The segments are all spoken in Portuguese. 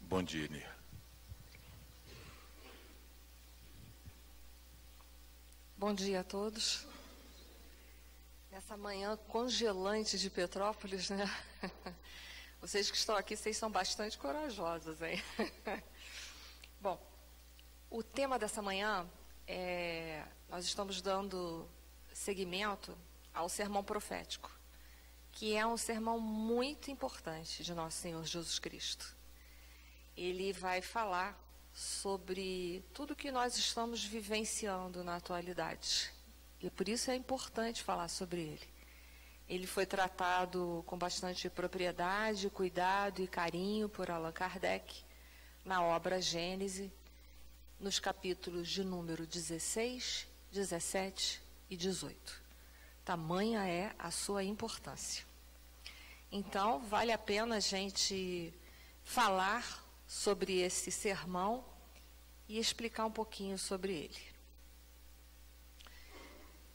Bom dia, Nia. Bom dia a todos. Nessa manhã congelante de Petrópolis, né? Vocês que estão aqui, vocês são bastante corajosos, hein? Bom, o tema dessa manhã nós estamos dando seguimento ao sermão profético, que é um sermão muito importante de nosso Senhor Jesus Cristo. Ele vai falar sobre tudo que nós estamos vivenciando na atualidade. E por isso é importante falar sobre ele. Ele foi tratado com bastante propriedade, cuidado e carinho por Allan Kardec na obra Gênese, nos capítulos de número 16, 17 e 18. Tamanha é a sua importância. Então, vale a pena a gente falar sobre esse sermão e explicar um pouquinho sobre ele.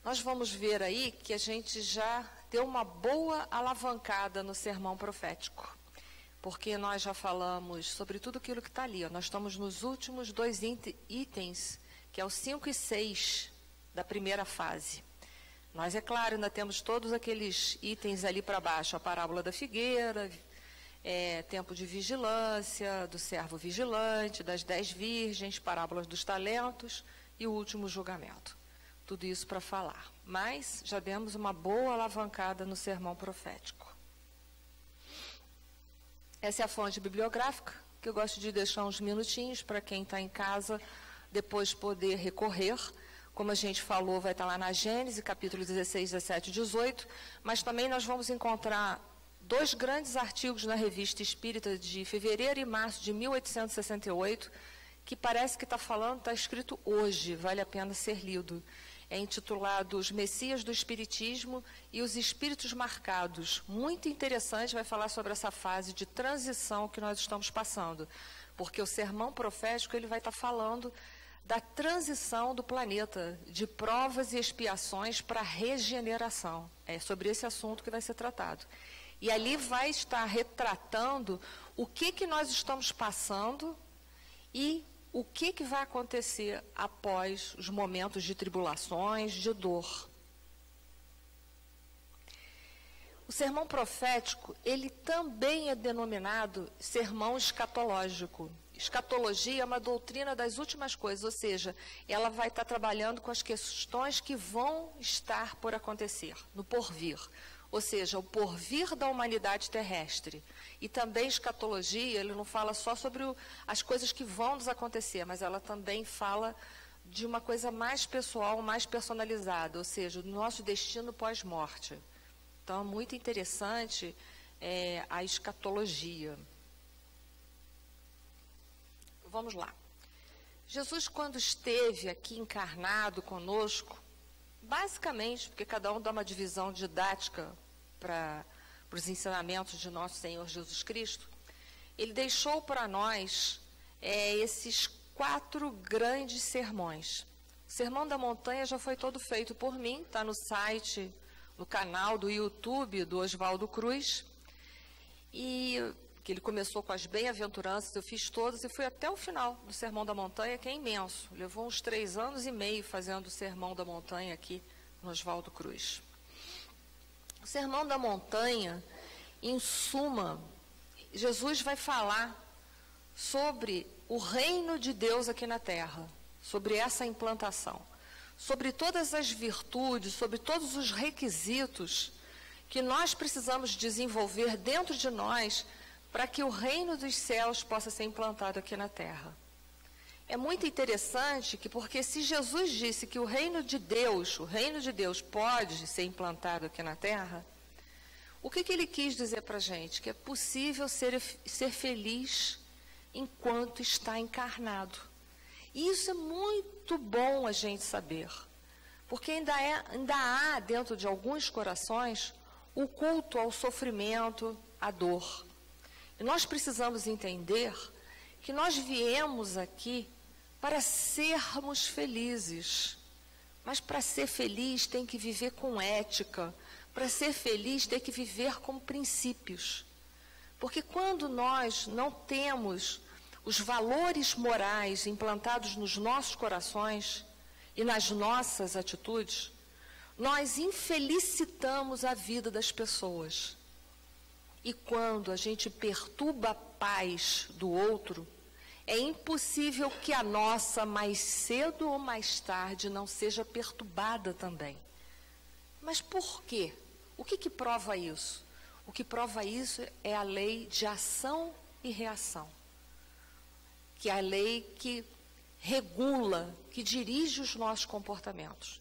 Nós vamos ver aí que a gente já deu uma boa alavancada no sermão profético, porque nós já falamos sobre tudo aquilo que está ali. Nós estamos nos últimos dois itens, que é o 5 e 6 da primeira fase. Nós, é claro, ainda temos todos aqueles itens ali para baixo, a parábola da figueira, tempo de vigilância, do servo vigilante, das 10 virgens, parábolas dos talentos e o último julgamento. Tudo isso para falar. Mas já demos uma boa alavancada no sermão profético. Essa é a fonte bibliográfica, que eu gosto de deixar uns minutinhos para quem está em casa depois poder recorrer. Como a gente falou, vai estar lá na Gênese, capítulo 16, 17 e 18, mas também nós vamos encontrar dois grandes artigos na Revista Espírita de fevereiro e março de 1868, que parece que está escrito hoje, vale a pena ser lido. É intitulado Os Messias do Espiritismo e os Espíritos Marcados. Muito interessante, vai falar sobre essa fase de transição que nós estamos passando, porque o sermão profético ele vai estar falando da transição do planeta, de provas e expiações para regeneração. É sobre esse assunto que vai ser tratado. E ali vai estar retratando o que nós estamos passando e o que vai acontecer após os momentos de tribulações, de dor. O sermão profético, ele também é denominado sermão escatológico. Escatologia é uma doutrina das últimas coisas, ou seja, ela vai estar trabalhando com as questões que vão estar por acontecer, no porvir. Ou seja, o porvir da humanidade terrestre. E também escatologia, ele não fala só sobre as coisas que vão nos acontecer, mas ela também fala de uma coisa mais pessoal, mais personalizada, ou seja, do nosso destino pós-morte. Então, é muito interessante a escatologia. Vamos lá. Jesus, quando esteve aqui encarnado conosco, basicamente, porque cada um dá uma divisão didática para os ensinamentos de nosso Senhor Jesus Cristo, ele deixou para nós esses 4 grandes sermões. O Sermão da Montanha já foi todo feito por mim, está no site, no canal do YouTube do Oswaldo Cruz, e que ele começou com as bem-aventuranças, eu fiz todas e fui até o final do Sermão da Montanha, que é imenso. Levou uns 3 anos e meio fazendo o Sermão da Montanha aqui no Oswaldo Cruz. O Sermão da Montanha, em suma, Jesus vai falar sobre o reino de Deus aqui na Terra, sobre essa implantação, sobre todas as virtudes, sobre todos os requisitos que nós precisamos desenvolver dentro de nós para que o reino dos céus possa ser implantado aqui na Terra. É muito interessante porque se Jesus disse que o reino de Deus pode ser implantado aqui na Terra, o que ele quis dizer para a gente? Que é possível ser feliz enquanto está encarnado. E isso é muito bom a gente saber, porque ainda há dentro de alguns corações o culto ao sofrimento, à dor. E nós precisamos entender que nós viemos aqui para sermos felizes. Mas para ser feliz tem que viver com ética. Para ser feliz tem que viver com princípios. Porque quando nós não temos os valores morais implantados nos nossos corações e nas nossas atitudes, nós infelicitamos a vida das pessoas. E quando a gente perturba a paz do outro, é impossível que a nossa, mais cedo ou mais tarde, não seja perturbada também. Mas por quê? O que prova isso? O que prova isso é a lei de ação e reação, que é a lei que regula, que dirige os nossos comportamentos.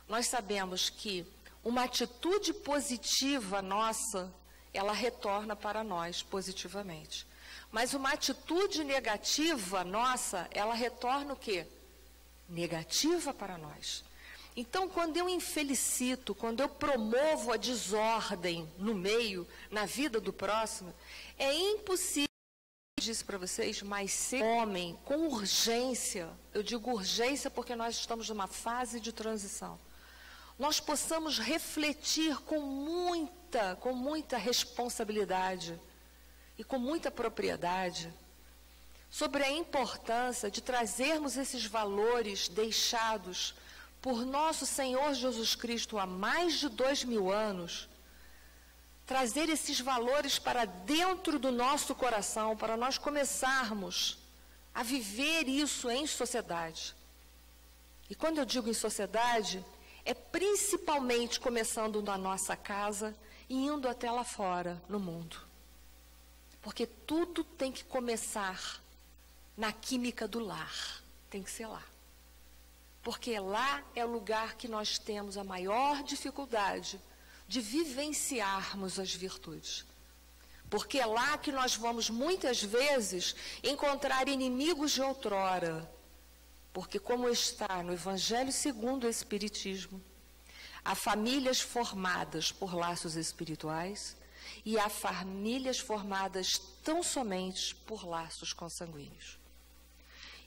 Nós sabemos que uma atitude positiva nossa, ela retorna para nós positivamente. Mas uma atitude negativa nossa, ela retorna o quê? Negativa para nós. Então, quando eu infelicito, quando eu promovo a desordem no meio, na vida do próximo, é impossível, eu disse para vocês, mas ser homem com urgência, eu digo urgência porque nós estamos numa fase de transição, nós possamos refletir com muita responsabilidade e com muita propriedade sobre a importância de trazermos esses valores deixados por nosso Senhor Jesus Cristo há mais de 2000 anos, trazer esses valores para dentro do nosso coração, para nós começarmos a viver isso em sociedade. E quando eu digo em sociedade, é principalmente começando na nossa casa e indo até lá fora, no mundo. Porque tudo tem que começar na química do lar, tem que ser lá. Porque lá é o lugar que nós temos a maior dificuldade de vivenciarmos as virtudes. Porque é lá que nós vamos, muitas vezes, encontrar inimigos de outrora. Porque, como está no Evangelho segundo o Espiritismo, há famílias formadas por laços espirituais e há famílias formadas tão somente por laços consanguíneos.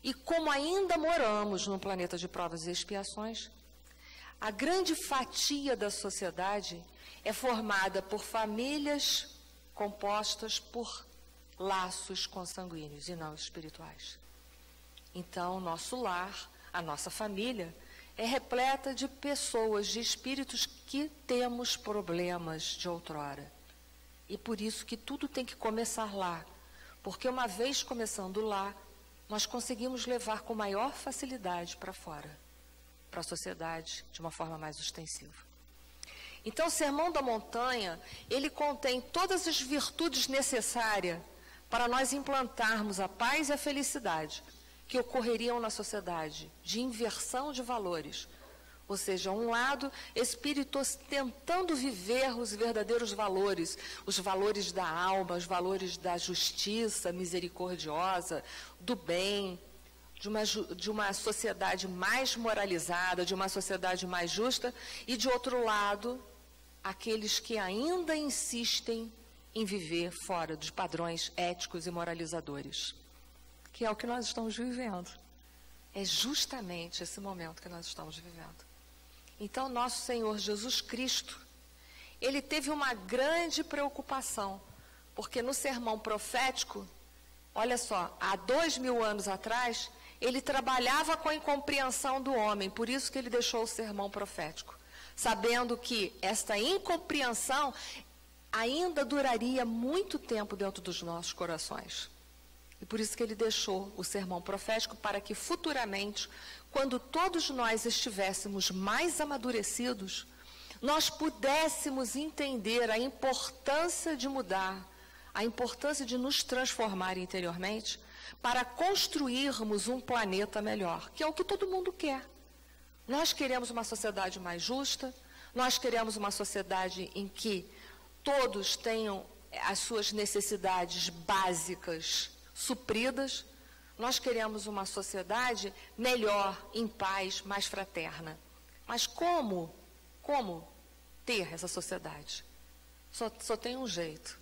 E como ainda moramos num planeta de provas e expiações, a grande fatia da sociedade é formada por famílias compostas por laços consanguíneos e não espirituais. Então, o nosso lar, a nossa família, é repleta de pessoas, de espíritos que temos problemas de outrora. E por isso que tudo tem que começar lá, porque uma vez começando lá, nós conseguimos levar com maior facilidade para fora, para a sociedade, de uma forma mais ostensiva. Então, o Sermão da Montanha, ele contém todas as virtudes necessárias para nós implantarmos a paz e a felicidade que ocorreriam na sociedade, de inversão de valores. Ou seja, um lado, espíritos tentando viver os verdadeiros valores, os valores da alma, os valores da justiça misericordiosa, do bem, de uma sociedade mais moralizada, de uma sociedade mais justa, e de outro lado, aqueles que ainda insistem em viver fora dos padrões éticos e moralizadores, que é o que nós estamos vivendo. É justamente esse momento que nós estamos vivendo. Então, nosso Senhor Jesus Cristo, ele teve uma grande preocupação, porque no sermão profético, olha só, há 2000 anos atrás, ele trabalhava com a incompreensão do homem, por isso que ele deixou o sermão profético, sabendo que esta incompreensão ainda duraria muito tempo dentro dos nossos corações. E por isso que ele deixou o sermão profético, para que futuramente, quando todos nós estivéssemos mais amadurecidos, nós pudéssemos entender a importância de mudar, a importância de nos transformar interiormente, para construirmos um planeta melhor, que é o que todo mundo quer. Nós queremos uma sociedade mais justa, nós queremos uma sociedade em que todos tenham as suas necessidades básicas supridas. Nós queremos uma sociedade melhor, em paz, mais fraterna. Mas como ter essa sociedade? Só tem um jeito.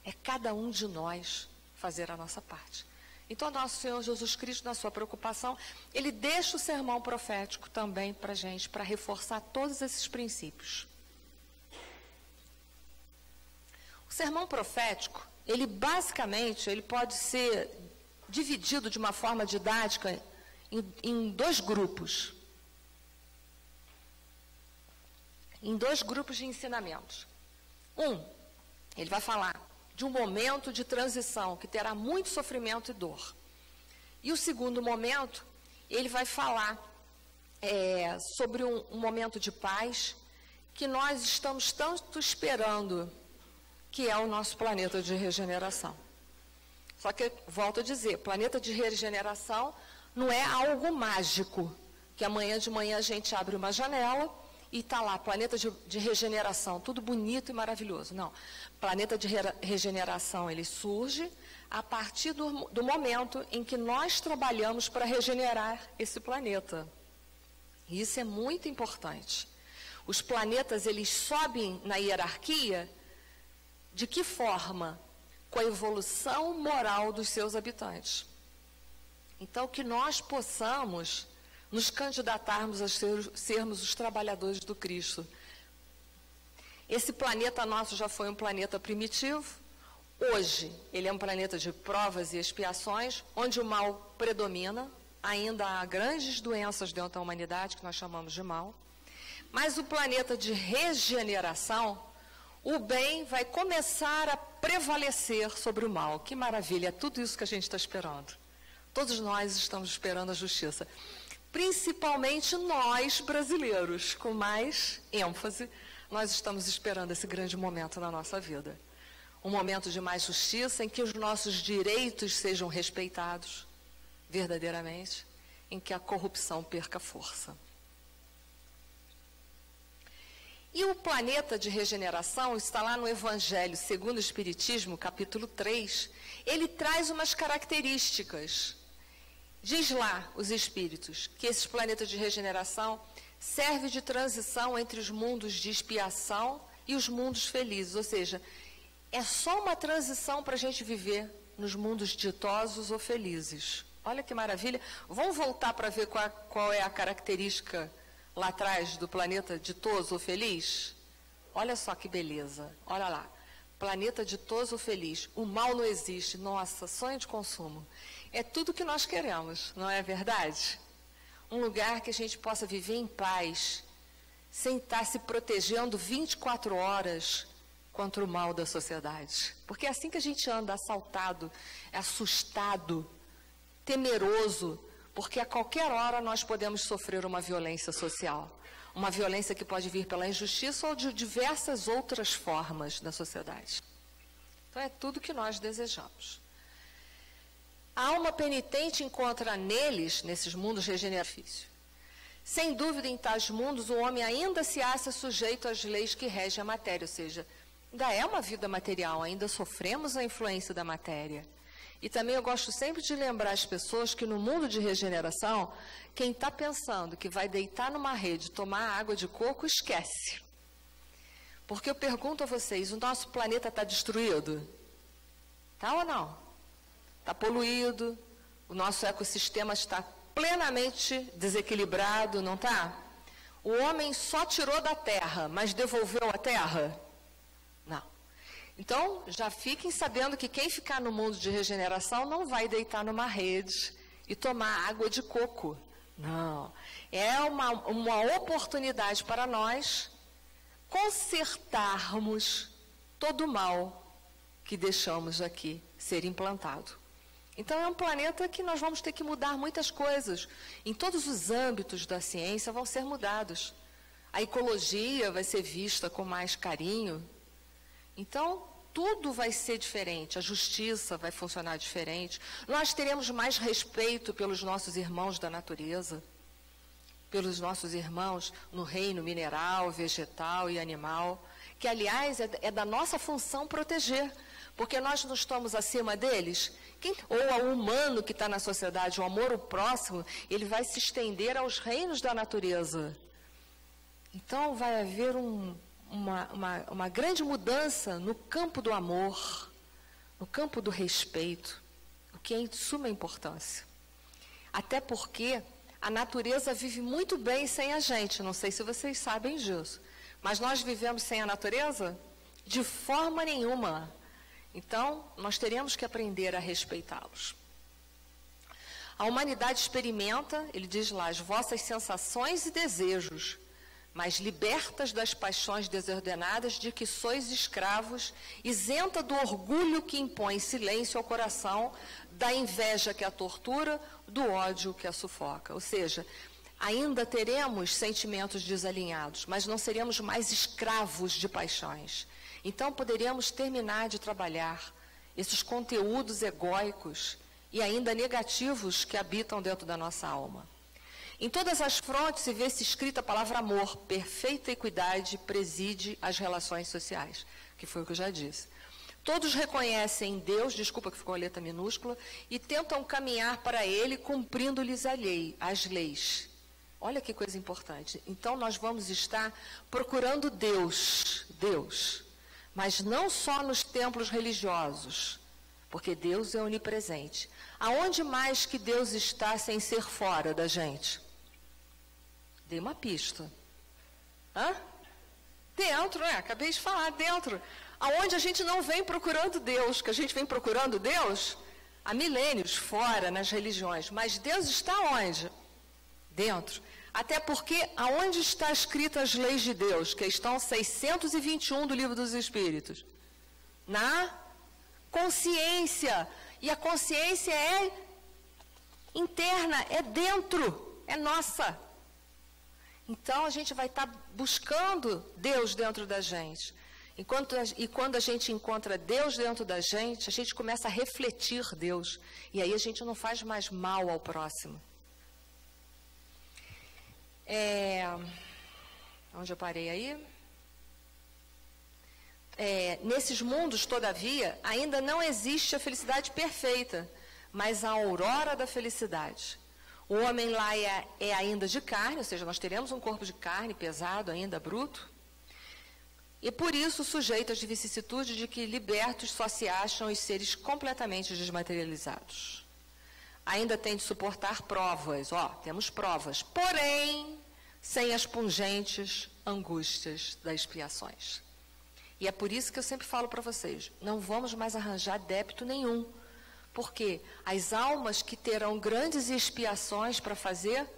É cada um de nós fazer a nossa parte. Então, nosso Senhor Jesus Cristo, na sua preocupação, ele deixa o sermão profético também para a gente, para reforçar todos esses princípios. O sermão profético, ele basicamente, ele pode ser dividido de uma forma didática em dois grupos. Em dois grupos de ensinamentos. Ele vai falar de um momento de transição que terá muito sofrimento e dor. E o segundo momento, ele vai falar sobre um momento de paz que nós estamos tanto esperando, que é o nosso planeta de regeneração. Só que, volto a dizer, planeta de regeneração não é algo mágico, que amanhã de manhã a gente abre uma janela e está lá, planeta de regeneração, tudo bonito e maravilhoso. Não, planeta de regeneração, ele surge a partir do momento em que nós trabalhamos para regenerar esse planeta. E isso é muito importante. Os planetas, eles sobem na hierarquia de que forma? Com a evolução moral dos seus habitantes. Então, que nós possamos nos candidatarmos a sermos os trabalhadores do Cristo. Esse planeta nosso já foi um planeta primitivo. Hoje, ele é um planeta de provas e expiações, onde o mal predomina. Ainda há grandes doenças dentro da humanidade, que nós chamamos de mal. Mas o planeta de regeneração, o bem vai começar a prevalecer sobre o mal. Que maravilha, é tudo isso que a gente está esperando. Todos nós estamos esperando a justiça. Principalmente nós, brasileiros, com mais ênfase, nós estamos esperando esse grande momento na nossa vida. Um momento de mais justiça, em que os nossos direitos sejam respeitados, verdadeiramente, em que a corrupção perca força. E o planeta de regeneração está lá no Evangelho segundo o Espiritismo, capítulo 3, ele traz umas características. Diz lá, os espíritos, que esse planeta de regeneração serve de transição entre os mundos de expiação e os mundos felizes. Ou seja, é só uma transição para a gente viver nos mundos ditosos ou felizes. Olha que maravilha. Vamos voltar para ver qual é a característica lá atrás do planeta ditoso ou feliz? Olha só que beleza. Olha lá. Planeta ditoso ou feliz. O mal não existe. Nossa, sonho de consumo. É tudo que nós queremos, não é verdade? Um lugar que a gente possa viver em paz, sem estar se protegendo 24 horas contra o mal da sociedade. Porque é assim que a gente anda, assaltado, assustado, temeroso, porque a qualquer hora nós podemos sofrer uma violência social. Uma violência que pode vir pela injustiça ou de diversas outras formas da sociedade. Então é tudo que nós desejamos. A alma penitente encontra neles, nesses mundos regenerativos. Sem dúvida, em tais mundos, o homem ainda se acha sujeito às leis que regem a matéria, ou seja, ainda é uma vida material, ainda sofremos a influência da matéria. E também eu gosto sempre de lembrar as pessoas que no mundo de regeneração, quem está pensando que vai deitar numa rede, tomar água de coco, esquece. Porque eu pergunto a vocês, o nosso planeta está destruído? Está ou não? Está poluído, o nosso ecossistema está plenamente desequilibrado, não está? O homem só tirou da terra, mas devolveu a terra? Não. Então, já fiquem sabendo que quem ficar no mundo de regeneração não vai deitar numa rede e tomar água de coco. Não. É uma oportunidade para nós consertarmos todo o mal que deixamos aqui ser implantado. Então, é um planeta que nós vamos ter que mudar muitas coisas. Em todos os âmbitos da ciência vão ser mudados. A ecologia vai ser vista com mais carinho. Então, tudo vai ser diferente. A justiça vai funcionar diferente. Nós teremos mais respeito pelos nossos irmãos da natureza, pelos nossos irmãos no reino mineral, vegetal e animal, que, aliás, é da nossa função proteger, porque nós não estamos acima deles. Ou ao humano que está na sociedade, o amor ao próximo, ele vai se estender aos reinos da natureza. Então, vai haver uma grande mudança no campo do amor, no campo do respeito, o que é de suma importância. Até porque a natureza vive muito bem sem a gente, não sei se vocês sabem disso, mas nós vivemos sem a natureza? De forma nenhuma. Então, nós teremos que aprender a respeitá-los. A humanidade experimenta, ele diz lá, as vossas sensações e desejos, mas libertas das paixões desordenadas de que sois escravos, isenta do orgulho que impõe silêncio ao coração, da inveja que a tortura, do ódio que a sufoca. Ou seja, ainda teremos sentimentos desalinhados, mas não seremos mais escravos de paixões. Então, poderemos terminar de trabalhar esses conteúdos egóicos e ainda negativos que habitam dentro da nossa alma. Em todas as frontes se vê-se escrita a palavra amor, perfeita equidade preside as relações sociais, que foi o que eu já disse. Todos reconhecem Deus, desculpa que ficou a letra minúscula, e tentam caminhar para Ele cumprindo-lhes as leis. Olha que coisa importante. Então nós vamos estar procurando Deus, mas não só nos templos religiosos, porque Deus é onipresente. Aonde mais que Deus está sem ser fora da gente? Dei uma pista. Hã? Dentro, né? Acabei de falar, dentro. Aonde a gente não vem procurando Deus, que a gente vem procurando Deus há milênios, fora, nas religiões. Mas Deus está onde? Dentro. Até porque, aonde está escritas as leis de Deus, que estão 621 do Livro dos Espíritos? Na consciência. E a consciência é interna, é dentro, é nossa. Então, a gente vai estar buscando Deus dentro da gente. E quando a gente encontra Deus dentro da gente, a gente começa a refletir Deus. E aí a gente não faz mais mal ao próximo. Onde eu parei aí? Nesses mundos, todavia, ainda não existe a felicidade perfeita, mas a aurora da felicidade. O homem lá é ainda de carne, ou seja, nós teremos um corpo de carne pesado, ainda bruto, e por isso sujeito às vicissitudes de que libertos só se acham os seres completamente desmaterializados. Ainda tem de suportar provas, temos provas, porém, sem as pungentes angústias das expiações. E é por isso que eu sempre falo para vocês, não vamos mais arranjar débito nenhum, porque as almas que terão grandes expiações para fazer,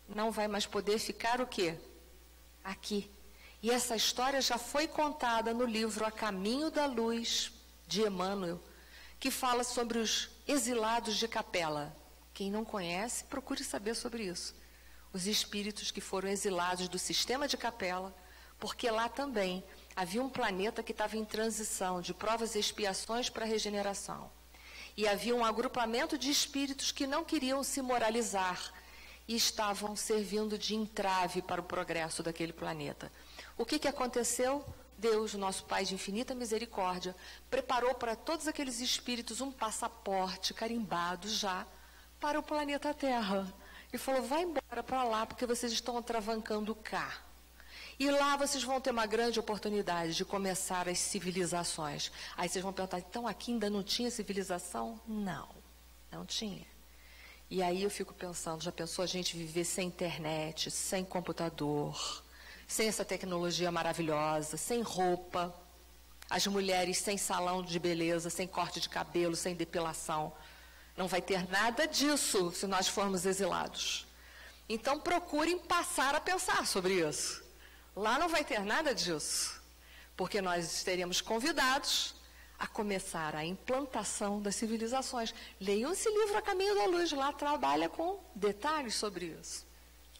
não vai mais poder ficar o quê? Aqui. E essa história já foi contada no livro A Caminho da Luz, de Emmanuel, que fala sobre os exilados de Capela. Quem não conhece, procure saber sobre isso. Os espíritos que foram exilados do sistema de Capela, porque lá também havia um planeta que estava em transição de provas e expiações para regeneração. E havia um agrupamento de espíritos que não queriam se moralizar e estavam servindo de entrave para o progresso daquele planeta. O que aconteceu? Deus, nosso Pai de infinita misericórdia, preparou para todos aqueles espíritos um passaporte carimbado já para o planeta Terra. E falou, vai embora para lá, porque vocês estão atravancando cá. E lá vocês vão ter uma grande oportunidade de começar as civilizações. Aí vocês vão perguntar, então aqui ainda não tinha civilização? Não, não tinha. E aí eu fico pensando, já pensou a gente viver sem internet, sem computador, sem essa tecnologia maravilhosa, sem roupa, as mulheres sem salão de beleza, sem corte de cabelo, sem depilação. Não vai ter nada disso se nós formos exilados. Então procurem passar a pensar sobre isso. Lá não vai ter nada disso, porque nós estaremos convidados a começar a implantação das civilizações. Leiam esse livro A Caminho da Luz, lá trabalha com detalhes sobre isso.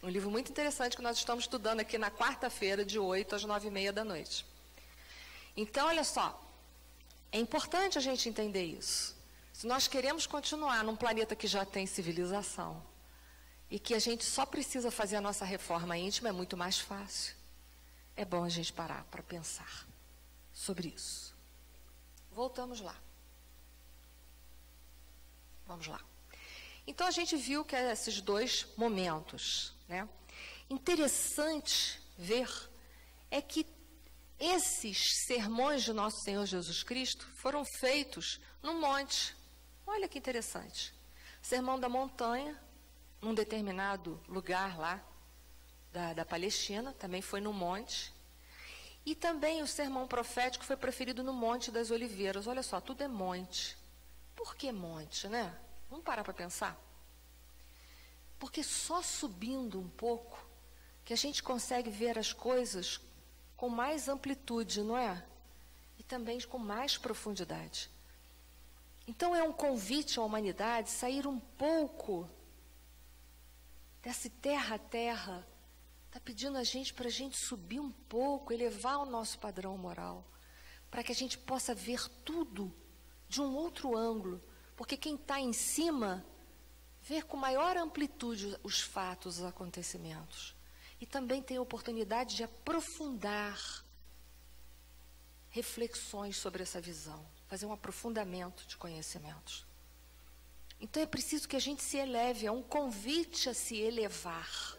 Um livro muito interessante que nós estamos estudando aqui na quarta-feira, de 8 às 9h30 da noite. Então, olha só, é importante a gente entender isso. Se nós queremos continuar num planeta que já tem civilização e que a gente só precisa fazer a nossa reforma íntima, é muito mais fácil. É bom a gente parar para pensar sobre isso. Voltamos lá. Vamos lá. Então, a gente viu que esses dois momentos, né? Interessante ver é que esses sermões de nosso Senhor Jesus Cristo foram feitos num monte. Olha que interessante. Sermão da montanha, num determinado lugar lá da Palestina, também foi no monte. E também o sermão profético foi preferido no Monte das Oliveiras. Olha só, tudo é monte. Por que monte, né? Vamos parar para pensar. Porque só subindo um pouco que a gente consegue ver as coisas com mais amplitude, não é? E também com mais profundidade. Então é um convite à humanidade sair um pouco desse terra a terra. Está pedindo a gente para a gente subir um pouco, elevar o nosso padrão moral, para que a gente possa ver tudo de um outro ângulo. Porque quem está em cima vê com maior amplitude os fatos, os acontecimentos. E também tem a oportunidade de aprofundar reflexões sobre essa visão, fazer um aprofundamento de conhecimentos. Então é preciso que a gente se eleve, é um convite a se elevar.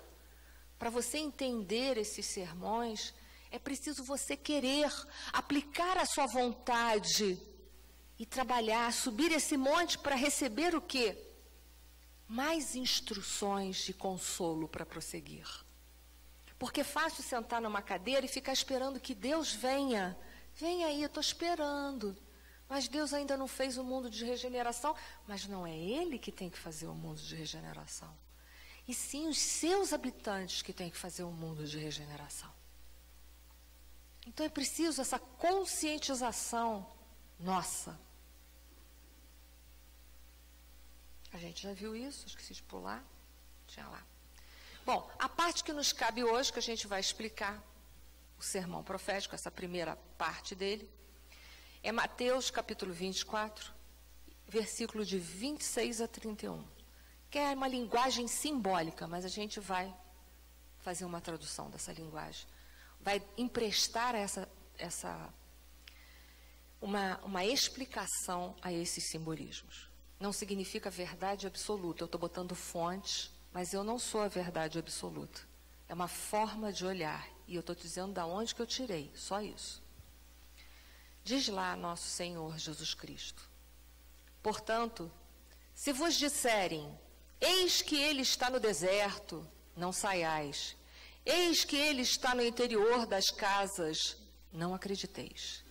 Para você entender esses sermões, é preciso você querer aplicar a sua vontade e trabalhar, subir esse monte para receber o quê? Mais instruções de consolo para prosseguir. Porque é fácil sentar numa cadeira e ficar esperando que Deus venha. Vem aí, eu estou esperando. Mas Deus ainda não fez o mundo de regeneração. Mas não é Ele que tem que fazer o mundo de regeneração. E sim os seus habitantes que têm que fazer o mundo de regeneração. Então é preciso essa conscientização nossa. A gente já viu isso, esqueci de pular. Tinha lá. Bom, a parte que nos cabe hoje, que a gente vai explicar o sermão profético, essa primeira parte dele, é Mateus capítulo 24, versículo de 26 a 31. Que é uma linguagem simbólica, mas a gente vai fazer uma tradução dessa linguagem. Vai emprestar uma explicação a esses simbolismos. Não significa verdade absoluta. Eu estou botando fontes, mas eu não sou a verdade absoluta. É uma forma de olhar. E eu estou dizendo de onde que eu tirei. Só isso. Diz lá nosso Senhor Jesus Cristo. Portanto, se vos disserem, eis que ele está no deserto, não saiais. Eis que ele está no interior das casas, não acrediteis.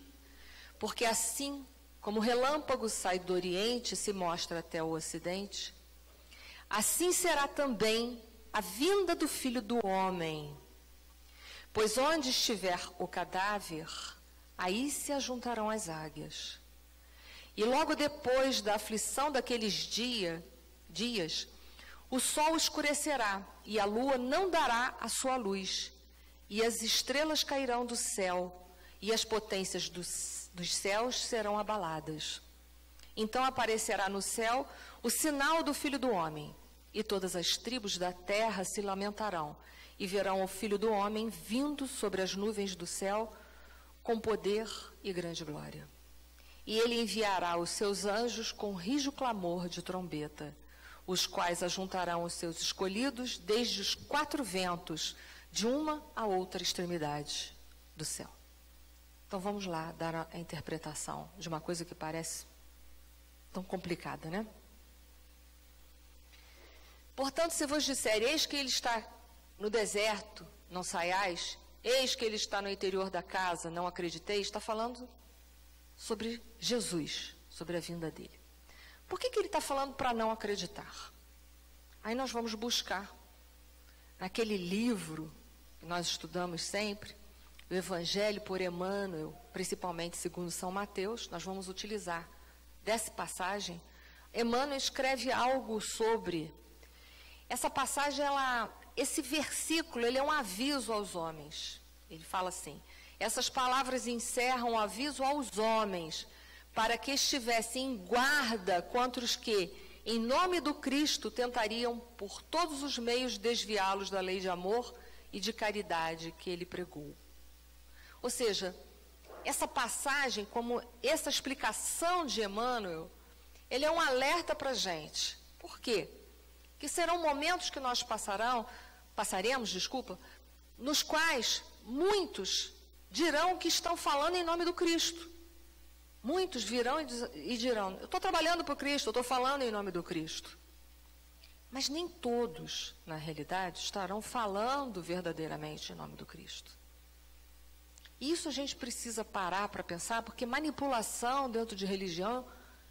Porque assim como o relâmpago sai do Oriente e se mostra até o Ocidente, assim será também a vinda do Filho do Homem. Pois onde estiver o cadáver, aí se ajuntarão as águias. E logo depois da aflição daqueles dias, o sol escurecerá, e a lua não dará a sua luz, e as estrelas cairão do céu, e as potências dos céus serão abaladas. Então aparecerá no céu o sinal do Filho do Homem, e todas as tribos da terra se lamentarão, e verão o Filho do Homem vindo sobre as nuvens do céu, com poder e grande glória. E ele enviará os seus anjos com rijo clamor de trombeta, os quais ajuntarão os seus escolhidos desde os 4 ventos, de uma a outra extremidade do céu. Então vamos lá dar a interpretação de uma coisa que parece tão complicada, né? Portanto, se vos disser, eis que ele está no deserto, não saiais, eis que ele está no interior da casa, não acrediteis, está falando sobre Jesus, sobre a vinda dele. Por que ele está falando para não acreditar? Aí nós vamos buscar naquele livro que nós estudamos sempre, o Evangelho por Emmanuel, principalmente segundo São Mateus, nós vamos utilizar dessa passagem. Emmanuel escreve algo sobre essa passagem, esse versículo, ele é um aviso aos homens. Ele fala assim, essas palavras encerram o aviso aos homens, para que estivessem em guarda contra os que, em nome do Cristo, tentariam por todos os meios desviá-los da lei de amor e de caridade que ele pregou. Ou seja, essa passagem, como essa explicação de Emmanuel, ele é um alerta para a gente. Por quê? Que serão momentos que nós passaremos, nos quais muitos dirão que estão falando em nome do Cristo. Muitos virão e dirão, eu estou trabalhando por Cristo, eu estou falando em nome do Cristo. Mas nem todos, na realidade, estarão falando verdadeiramente em nome do Cristo. Isso a gente precisa parar para pensar, porque manipulação dentro de religião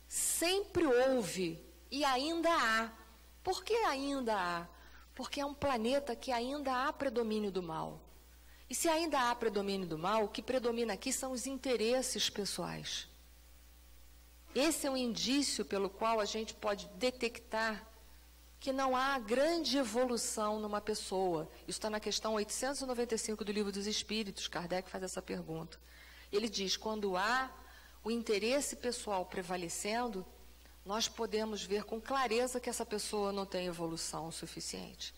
sempre houve e ainda há. Por que ainda há? Porque é um planeta que ainda há predomínio do mal. E se ainda há predomínio do mal, o que predomina aqui são os interesses pessoais. Esse é um indício pelo qual a gente pode detectar que não há grande evolução numa pessoa. Isso está na questão 895 do Livro dos Espíritos. Kardec faz essa pergunta. Ele diz, quando há o interesse pessoal prevalecendo, nós podemos ver com clareza que essa pessoa não tem evolução suficiente.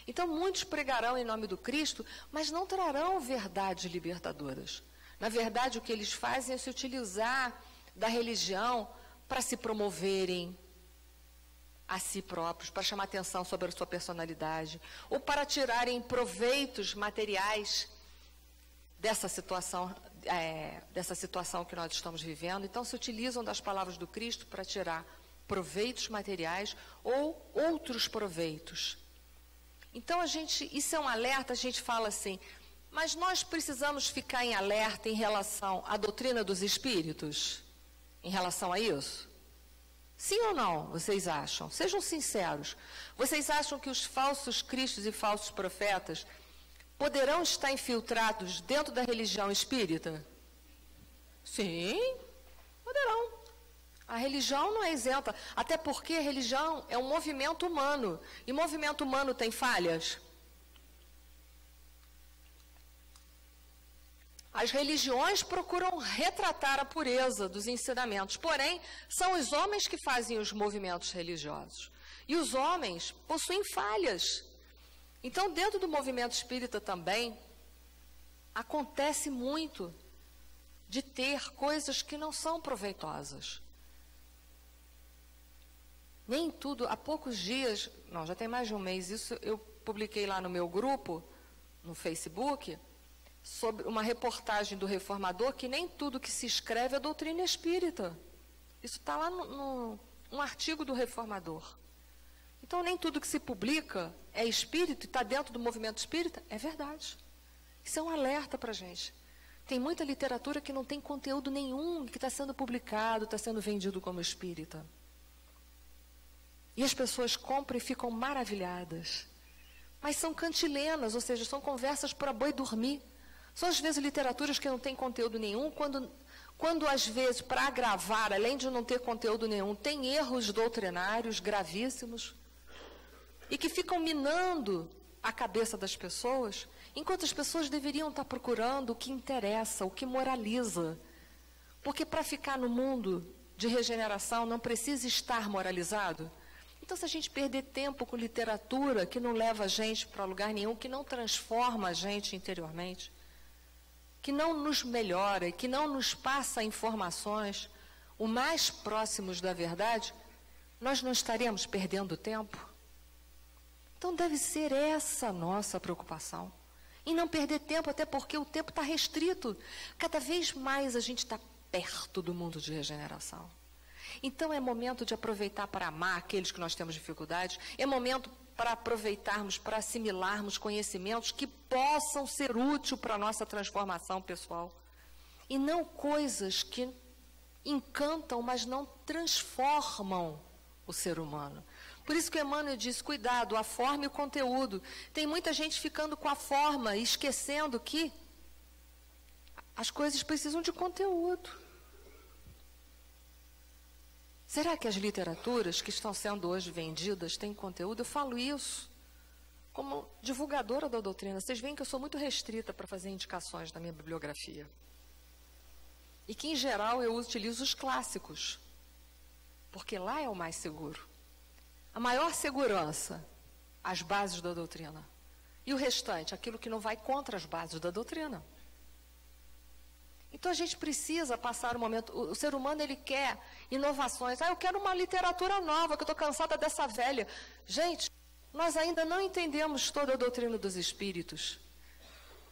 Então, muitos pregarão em nome do Cristo, mas não trarão verdades libertadoras. Na verdade, o que eles fazem é se utilizar da religião para se promoverem a si próprios, para chamar atenção sobre a sua personalidade, ou para tirarem proveitos materiais dessa situação que nós estamos vivendo. Então, se utilizam das palavras do Cristo para tirar proveitos materiais ou outros proveitos. Então, isso é um alerta, a gente fala assim, mas nós precisamos ficar em alerta em relação à doutrina dos espíritos? Em relação a isso? Sim ou não, vocês acham? Sejam sinceros. Vocês acham que os falsos cristos e falsos profetas poderão estar infiltrados dentro da religião espírita? Sim, poderão. A religião não é isenta, até porque a religião é um movimento humano. E movimento humano tem falhas? As religiões procuram retratar a pureza dos ensinamentos, porém, são os homens que fazem os movimentos religiosos. E os homens possuem falhas. Então, dentro do movimento espírita também, acontece muito de ter coisas que não são proveitosas. Nem tudo, há poucos dias, não, já tem mais de um mês, isso eu publiquei lá no meu grupo, no Facebook, sobre uma reportagem do Reformador, que nem tudo que se escreve é doutrina espírita. Isso está lá num artigo do Reformador. Então, nem tudo que se publica é espírito e está dentro do movimento espírita, é verdade. Isso é um alerta para a gente. Tem muita literatura que não tem conteúdo nenhum, que está sendo publicado, está sendo vendido como espírita. E as pessoas compram e ficam maravilhadas. Mas são cantilenas, ou seja, são conversas para boi dormir. São, às vezes, literaturas que não têm conteúdo nenhum, quando às vezes, para agravar, além de não ter conteúdo nenhum, tem erros doutrinários gravíssimos, e que ficam minando a cabeça das pessoas, enquanto as pessoas deveriam estar procurando o que interessa, o que moraliza. Porque para ficar no mundo de regeneração não precisa estar moralizado. Então, se a gente perder tempo com literatura que não leva a gente para lugar nenhum, que não transforma a gente interiormente, que não nos melhora e que não nos passa informações o mais próximos da verdade, nós não estaremos perdendo tempo? Então, deve ser essa a nossa preocupação. E não perder tempo, até porque o tempo está restrito. Cada vez mais a gente está perto do mundo de regeneração. Então, é momento de aproveitar para amar aqueles que nós temos dificuldades, é momento para aproveitarmos, para assimilarmos conhecimentos que possam ser úteis para a nossa transformação pessoal. E não coisas que encantam, mas não transformam o ser humano. Por isso que Emmanuel diz, cuidado, a forma e o conteúdo. Tem muita gente ficando com a forma e esquecendo que as coisas precisam de conteúdo. Será que as literaturas que estão sendo hoje vendidas têm conteúdo? Eu falo isso como divulgadora da doutrina. Vocês veem que eu sou muito restrita para fazer indicações na minha bibliografia. E que, em geral, eu utilizo os clássicos, porque lá é o mais seguro. A maior segurança, as bases da doutrina. E o restante, aquilo que não vai contra as bases da doutrina. Então, a gente precisa passar um momento. O ser humano, ele quer inovações. Eu quero uma literatura nova, que eu estou cansada dessa velha. Gente, nós ainda não entendemos toda a doutrina dos espíritos.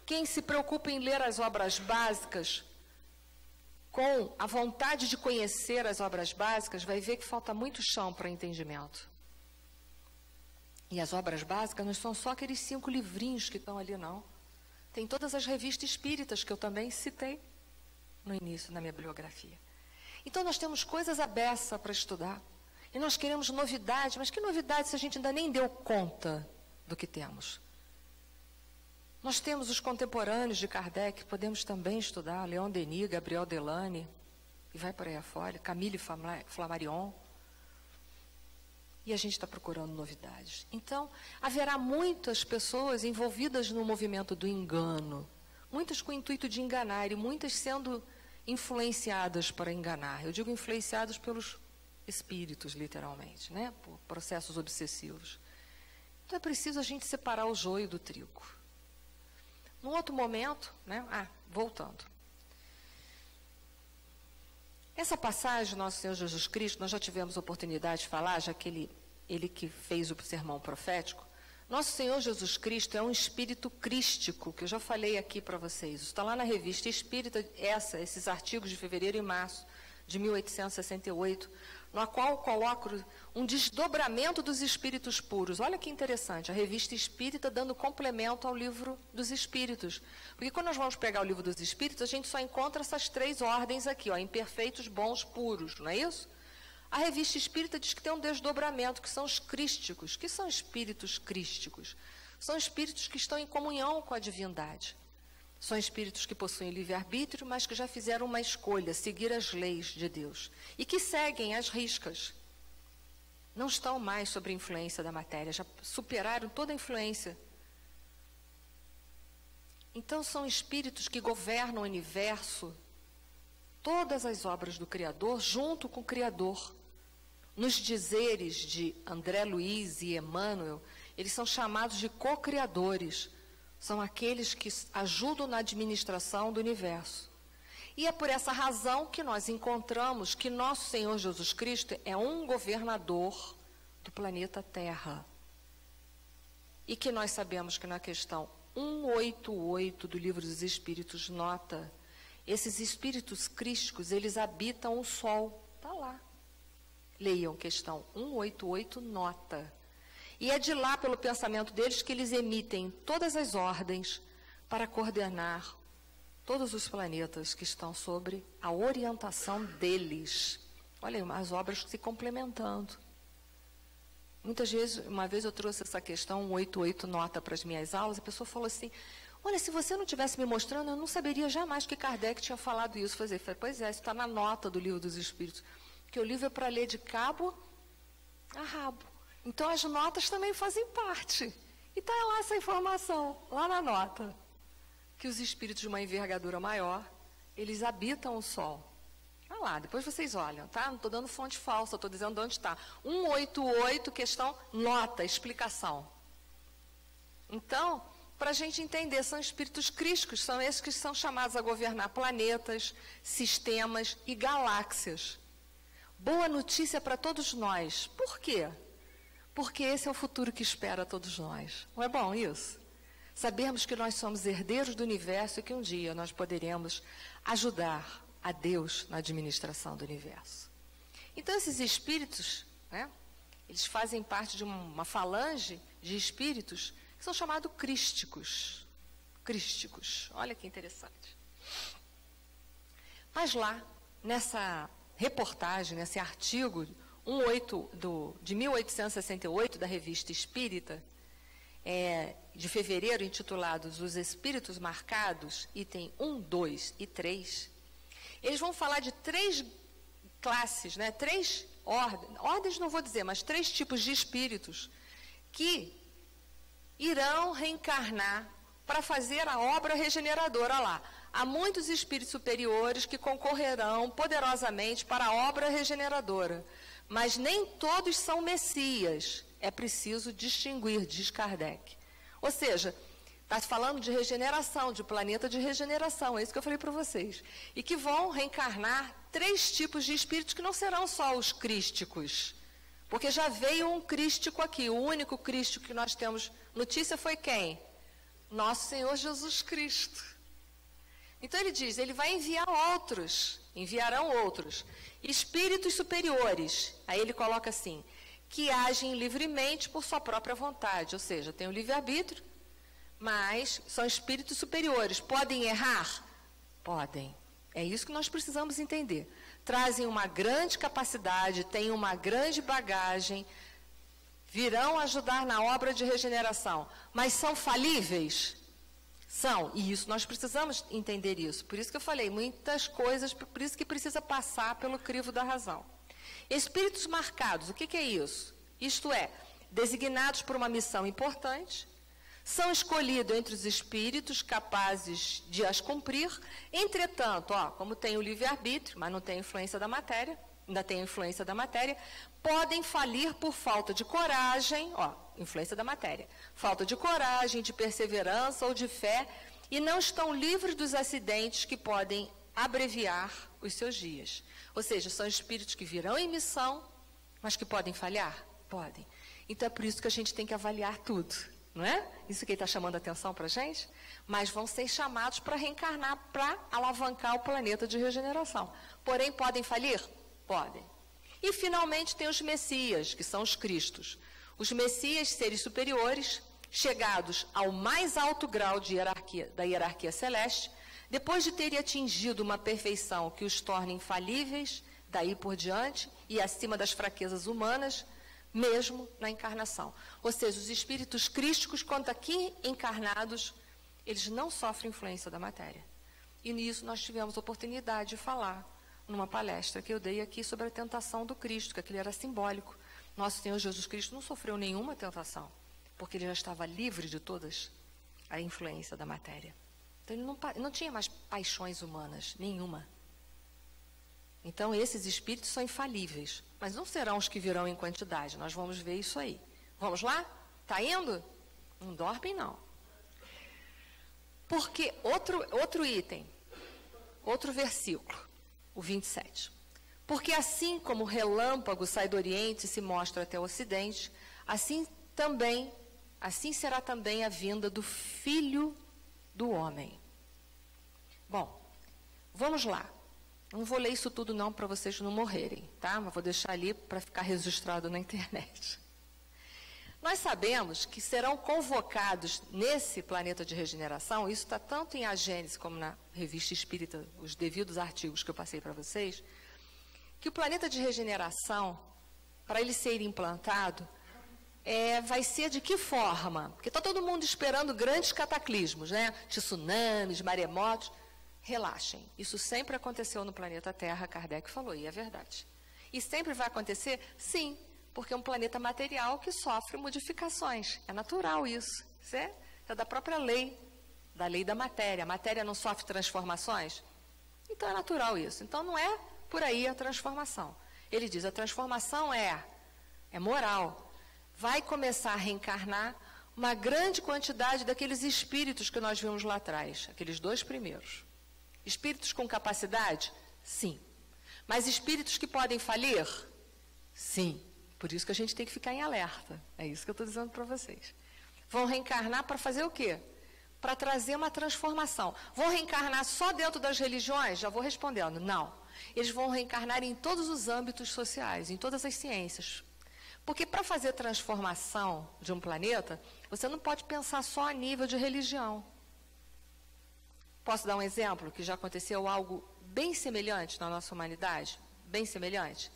Quem se preocupa em ler as obras básicas, com a vontade de conhecer as obras básicas, vai ver que falta muito chão para entendimento. E as obras básicas não são só aqueles 5 livrinhos que estão ali, não. Tem todas as revistas espíritas que eu também citei no início, na minha bibliografia. Então, nós temos coisas à beça para estudar. E nós queremos novidade, mas que novidade se a gente ainda nem deu conta do que temos. Nós temos os contemporâneos de Kardec, podemos também estudar, Leon Denis, Gabriel Delany, e vai por aí afora, Camille Flammarion. E a gente está procurando novidades. Então, haverá muitas pessoas envolvidas no movimento do engano, muitas com o intuito de enganar e muitas sendo influenciadas para enganar. Eu digo influenciadas pelos espíritos, literalmente, né? Por processos obsessivos. Então, é preciso a gente separar o joio do trigo. Num outro momento, né? Voltando. Essa passagem do Nosso Senhor Jesus Cristo, nós já tivemos oportunidade de falar, já que ele que fez o sermão profético. Nosso Senhor Jesus Cristo é um espírito crístico, que eu já falei aqui para vocês. Isso está lá na Revista Espírita, esses artigos de fevereiro e março de 1868, na qual eu coloco um desdobramento dos espíritos puros. Olha que interessante, a Revista Espírita dando complemento ao Livro dos Espíritos. Porque quando nós vamos pegar o Livro dos Espíritos, a gente só encontra essas 3 ordens aqui, imperfeitos, bons, puros, não é isso? A Revista Espírita diz que tem um desdobramento, que são os crísticos. Que são espíritos crísticos? São espíritos que estão em comunhão com a divindade. São espíritos que possuem livre-arbítrio, mas que já fizeram uma escolha, seguir as leis de Deus. E que seguem as riscas. Não estão mais sob a influência da matéria, já superaram toda a influência. Então, são espíritos que governam o universo, todas as obras do Criador, junto com o Criador. Nos dizeres de André Luiz e Emmanuel, eles são chamados de co-criadores. São aqueles que ajudam na administração do universo. E é por essa razão que nós encontramos que nosso Senhor Jesus Cristo é um governador do planeta Terra. E que nós sabemos que na questão 188 do Livro dos Espíritos nota, esses espíritos crísticos, eles habitam o Sol. Está lá. Leiam questão 188, nota. E é de lá, pelo pensamento deles, que eles emitem todas as ordens para coordenar todos os planetas que estão sobre a orientação deles. Olha aí, as obras se complementando. Muitas vezes, uma vez eu trouxe essa questão 188 nota para as minhas aulas, a pessoa falou assim, olha, se você não tivesse me mostrando, eu não saberia jamais que Kardec tinha falado isso. Eu falei, pois é, isso está na nota do Livro dos Espíritos, que o livro é para ler de cabo a rabo. Então, as notas também fazem parte. E está lá essa informação, lá na nota, que os espíritos de uma envergadura maior, eles habitam o Sol. Olha lá, depois vocês olham, tá? Não estou dando fonte falsa, estou dizendo onde está. 188, questão, nota, explicação. Então, para a gente entender, são espíritos crísticos, são esses que são chamados a governar planetas, sistemas e galáxias. Boa notícia para todos nós. Por quê? Porque esse é o futuro que espera todos nós. Não é bom isso? Sabermos que nós somos herdeiros do universo e que um dia nós poderemos ajudar a Deus na administração do universo. Então, esses espíritos, né, eles fazem parte de uma falange de espíritos que são chamados crísticos. Crísticos. Olha que interessante. Mas lá, nessa reportagem, nesse artigo 18 de 1868, da Revista Espírita, de fevereiro, intitulado Os Espíritos Marcados, item 1, 2 e 3, eles vão falar de 3 classes, né, 3 ordens não vou dizer, mas 3 tipos de espíritos que irão reencarnar para fazer a obra regeneradora lá. Há muitos espíritos superiores que concorrerão poderosamente para a obra regeneradora, mas nem todos são messias. É preciso distinguir, diz Kardec. Ou seja, está falando de regeneração, de planeta de regeneração, é isso que eu falei para vocês. E que vão reencarnar 3 tipos de espíritos que não serão só os crísticos. Porque já veio um crístico aqui, o único crístico que nós temos notícia foi quem? Nosso Senhor Jesus Cristo. Então ele diz, ele vai enviar outros, enviarão outros, espíritos superiores. Aí ele coloca assim, que agem livremente por sua própria vontade, ou seja, tem o livre-arbítrio, mas são espíritos superiores. Podem errar? Podem. É isso que nós precisamos entender. Trazem uma grande capacidade, têm uma grande bagagem, virão ajudar na obra de regeneração, mas são falíveis? São, e isso nós precisamos entender isso. Por isso que eu falei, muitas coisas, por isso que precisa passar pelo crivo da razão. Espíritos marcados, o que é isso? Isto é, designados por uma missão importante, são escolhidos entre os espíritos capazes de as cumprir. Entretanto, como tem o livre-arbítrio, mas não tem influência da matéria, ainda tem a influência da matéria, podem falir por falta de coragem, influência da matéria, falta de coragem, de perseverança ou de fé, e não estão livres dos acidentes que podem abreviar os seus dias. Ou seja, são espíritos que virão em missão, mas que podem falhar? Podem. Então é por isso que a gente tem que avaliar tudo, não é? Isso que ele está chamando a atenção para a gente? Mas vão ser chamados para reencarnar, para alavancar o planeta de regeneração. Porém, podem falir? Podem. E, finalmente, tem os Messias, que são os Cristos. Os Messias, seres superiores, chegados ao mais alto grau de da hierarquia celeste, depois de terem atingido uma perfeição que os torne infalíveis, daí por diante, e acima das fraquezas humanas, mesmo na encarnação. Ou seja, os espíritos crísticos, quando aqui encarnados, eles não sofrem influência da matéria. E nisso nós tivemos oportunidade de falar numa palestra que eu dei aqui sobre a tentação do Cristo, que aquilo era simbólico. Nosso Senhor Jesus Cristo não sofreu nenhuma tentação, porque ele já estava livre de todas a influência da matéria. Então ele não tinha mais paixões humanas, nenhuma. Então esses espíritos são infalíveis, mas não serão os que virão em quantidade. Nós vamos ver isso aí. Vamos lá? Está indo? Não dormem, não. Porque outro item, outro versículo, o 27. Porque assim como o relâmpago sai do Oriente e se mostra até o Ocidente, assim será também a vinda do Filho do Homem. Bom, vamos lá. Não vou ler isso tudo não para vocês não morrerem, tá? Mas vou deixar ali para ficar registrado na internet. Nós sabemos que serão convocados nesse planeta de regeneração, isso está tanto em A Gênese como na Revista Espírita, os devidos artigos que eu passei para vocês, que o planeta de regeneração, para ele ser implantado, vai ser de que forma? Porque está todo mundo esperando grandes cataclismos, né? Tsunamis, maremotos. Relaxem, isso sempre aconteceu no planeta Terra, Kardec falou, e é verdade. E sempre vai acontecer? Sim, porque é um planeta material que sofre modificações. É natural isso. Isso é da própria lei, da lei da matéria. A matéria não sofre transformações? Então é natural isso. Então não é por aí a transformação. Ele diz, a transformação é moral. Vai começar a reencarnar uma grande quantidade daqueles espíritos que nós vimos lá atrás, aqueles 2 primeiros. Espíritos com capacidade? Sim. Mas espíritos que podem falir? Sim. Por isso que a gente tem que ficar em alerta. É isso que eu estou dizendo para vocês. Vão reencarnar para fazer o quê? Para trazer uma transformação. Vão reencarnar só dentro das religiões? Já vou respondendo. Não. Eles vão reencarnar em todos os âmbitos sociais, em todas as ciências. Porque para fazer transformação de um planeta, você não pode pensar só a nível de religião. Posso dar um exemplo que já aconteceu algo bem semelhante na nossa humanidade? Bem semelhante?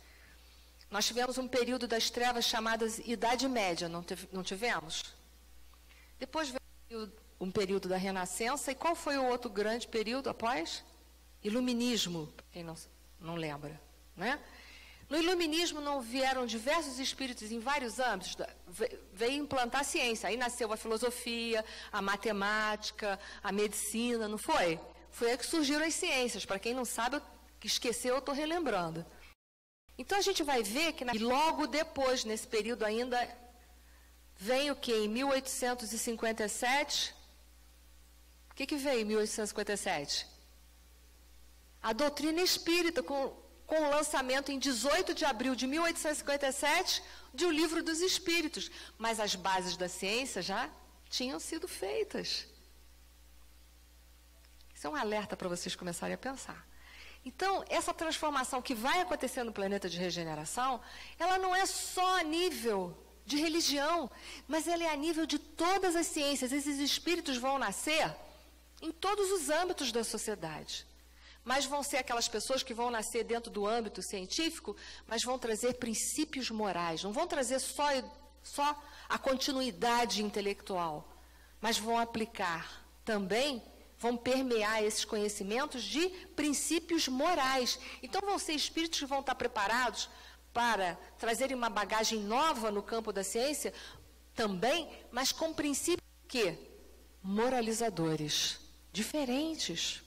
Nós tivemos um período das trevas chamadas Idade Média, não tivemos? Depois veio um período da Renascença, e qual foi o outro grande período após? Iluminismo, quem não lembra, né? No Iluminismo não vieram diversos espíritos em vários âmbitos, veio implantar a ciência, aí nasceu a filosofia, a matemática, a medicina, não foi? Foi aí que surgiram as ciências, para quem não sabe, que esqueceu, eu estou relembrando. Então a gente vai ver que logo depois, nesse período ainda, vem o que? Em 1857, o que veio em 1857? A doutrina espírita, com o lançamento em 18 de abril de 1857 de O Livro dos Espíritos. Mas as bases da ciência já tinham sido feitas. Isso é um alerta para vocês começarem a pensar. Então, essa transformação que vai acontecer no planeta de regeneração, ela não é só a nível de religião, mas ela é a nível de todas as ciências. Esses espíritos vão nascer em todos os âmbitos da sociedade. Mas vão ser aquelas pessoas que vão nascer dentro do âmbito científico, mas vão trazer princípios morais, não vão trazer só só a continuidade intelectual, mas vão aplicar também, vão permear esses conhecimentos de princípios morais. Então, vão ser espíritos que vão estar preparados para trazerem uma bagagem nova no campo da ciência também, mas com princípios que? Moralizadores, diferentes,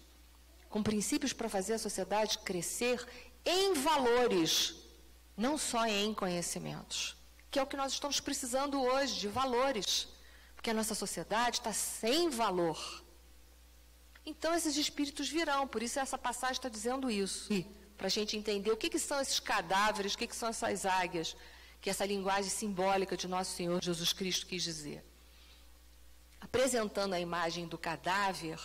com princípios para fazer a sociedade crescer em valores, não só em conhecimentos, que é o que nós estamos precisando hoje, de valores, porque a nossa sociedade está sem valor. Então, esses espíritos virão, por isso essa passagem está dizendo isso, para a gente entender o que são esses cadáveres, o que são essas águias, que essa linguagem simbólica de Nosso Senhor Jesus Cristo quis dizer. Apresentando a imagem do cadáver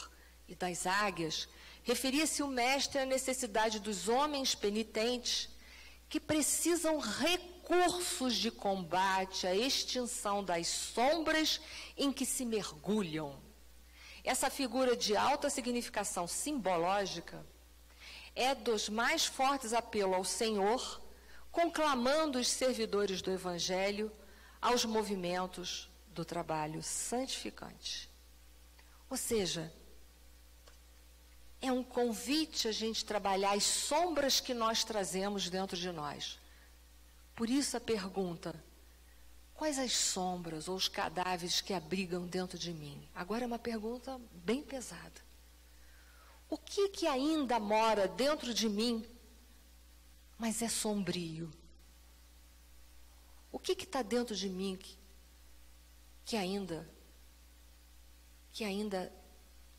e das águias, referia-se o mestre à necessidade dos homens penitentes que precisam recursos de combate à extinção das sombras em que se mergulham. Essa figura de alta significação simbológica é dos mais fortes apelos ao Senhor, conclamando os servidores do Evangelho aos movimentos do trabalho santificante. Ou seja, é um convite a gente trabalhar as sombras que nós trazemos dentro de nós. Por isso a pergunta, quais as sombras ou os cadáveres que abrigam dentro de mim? Agora é uma pergunta bem pesada. O que ainda mora dentro de mim, mas é sombrio? O que está dentro de mim que ainda